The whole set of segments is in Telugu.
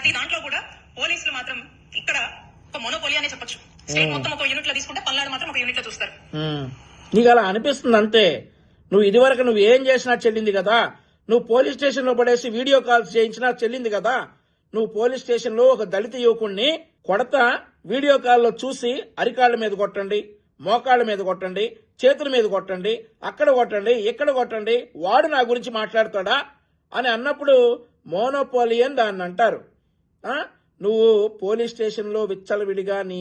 ప్రతి దాంట్లో కూడా పోలీసులు మాత్రం ఇక్కడ ఒక మోనోపోలి అనే చెప్పొచ్చు. స్టేట్ మొత్తం ఒక యూనిట్ లో తీసుకుంటే పల్నాడు మాత్రం ఒక యూనిట్ లో చూస్తారు. నీకు అలా అనిపిస్తుంది అంతే. నువ్వు ఇదివరకు నువ్వు ఏం చేసినా చెల్లింది కదా. నువ్వు పోలీస్ స్టేషన్ లో పడేసి వీడియో కాల్స్ చేయించినా చెల్లింది కదా. నువ్వు పోలీస్ స్టేషన్ లో ఒక దళిత యువకుడిని కొడతా వీడియో కాల్లో చూసి అరికాళ్ల మీద కొట్టండి, మోకాళ్ళ మీద కొట్టండి, చేతుల మీద కొట్టండి, అక్కడ కొట్టండి, ఇక్కడ కొట్టండి, వాడు నా గురించి మాట్లాడతాడా అని అన్నప్పుడు మోనోపోలి అని దాన్ని అంటారు. నువ్వు పోలీస్ స్టేషన్లో విచ్చలవిడిగా నీ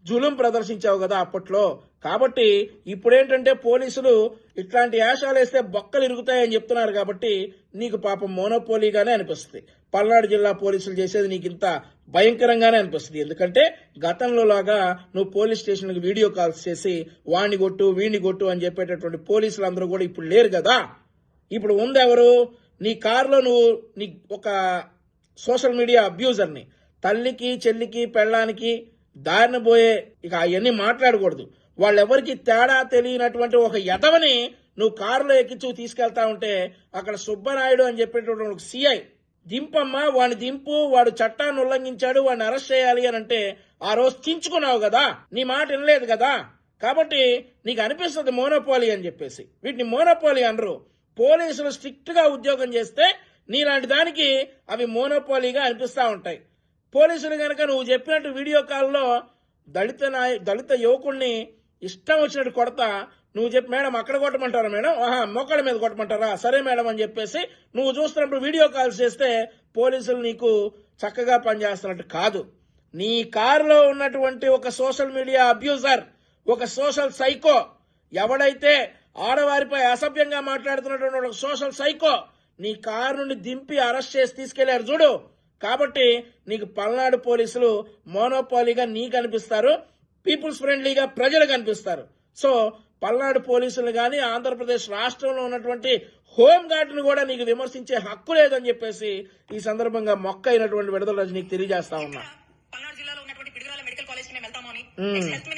జులుం ప్రదర్శించావు కదా అప్పట్లో. కాబట్టి ఇప్పుడేంటంటే పోలీసులు ఇట్లాంటి యాషాలు వేస్తే బొక్కలు ఇరుగుతాయని చెప్తున్నారు కాబట్టి నీకు పాపం మోనోపోలీగానే అనిపిస్తుంది. పల్నాడు జిల్లా పోలీసులు చేసేది నీకు ఇంత భయంకరంగానే అనిపిస్తుంది. ఎందుకంటే గతంలో లాగా నువ్వు పోలీస్ స్టేషన్కి వీడియో కాల్స్ చేసి వాణ్ణి కొట్టు వీణ్ణి కొట్టు అని చెప్పేటటువంటి పోలీసులు అందరూ కూడా ఇప్పుడు లేరు కదా. ఇప్పుడు ఉందెవరు? నీ కారులో నువ్వు నీ ఒక సోషల్ మీడియా అబ్యూజర్ని, తల్లికి చెల్లికి పెళ్ళానికి దారిన పోయే ఇక అవన్నీ మాట్లాడకూడదు. వాళ్ళెవరికి తేడా తెలియనటువంటి ఒక యదవని నువ్వు కారులో ఎక్కించు తీసుకెళ్తా ఉంటే అక్కడ సుబ్బనాయుడు అని చెప్పేటటువంటి ఒక సిఐ దింపమ్మా వాడిని దింపు, వాడు చట్టాన్ని ఉల్లంఘించాడు, వాడిని అరెస్ట్ చేయాలి అని అంటే ఆ రోజు చించుకున్నావు కదా, నీ మాట వినలేదు కదా. కాబట్టి నీకు అనిపిస్తుంది మోనోపోలి అని చెప్పేసి. వీటిని మోనోపోలి అనరు. పోలీసులు స్ట్రిక్ట్ గా ఉద్యోగం చేస్తే నీలాంటి దానికి అవి మోనోపోలీగా అనిపిస్తా ఉంటాయి. పోలీసులు కనుక నువ్వు చెప్పినట్టు వీడియో కాల్లో దళిత యువకుడిని ఇష్టం వచ్చినట్టు కొడతా, నువ్వు చెప్పి మేడం అక్కడ కొట్టమంటారా మేడం, మోకాళ్ళ మీద కొట్టమంటారా, సరే మేడం అని చెప్పేసి నువ్వు చూస్తున్నప్పుడు వీడియో కాల్స్ చేస్తే పోలీసులు నీకు చక్కగా పనిచేస్తున్నట్టు కాదు. నీ కారులో ఉన్నటువంటి ఒక సోషల్ మీడియా అబ్యూజర్, ఒక సోషల్ సైకో, ఎవడైతే ఆడవారిపై అసభ్యంగా మాట్లాడుతున్నటువంటి ఒక సోషల్ సైకో నీ కారు నుండి దింపి అరెస్ట్ చేసి తీసుకెళ్లారు చూడు. కాబట్టి నీకు పల్నాడు పోలీసులు మోనోపాలీగా నీకు అనిపిస్తారు, పీపుల్స్ ఫ్రెండ్లీగా ప్రజలు కనిపిస్తారు. సో పల్నాడు పోలీసులు గాని ఆంధ్రప్రదేశ్ రాష్ట్రంలో ఉన్నటువంటి హోంగార్డును కూడా నీకు విమర్శించే హక్కు లేదని చెప్పేసి ఈ సందర్భంగా మొక్క అయినటువంటి విడుదల రజనీకి తెలియజేస్తా ఉన్నా. పల్నాడు జిల్లాలో ఉన్నటువంటి పిడుగురాల మెడికల్ కాలేజ్ కి మేము వెళ్తాము అని హెల్త్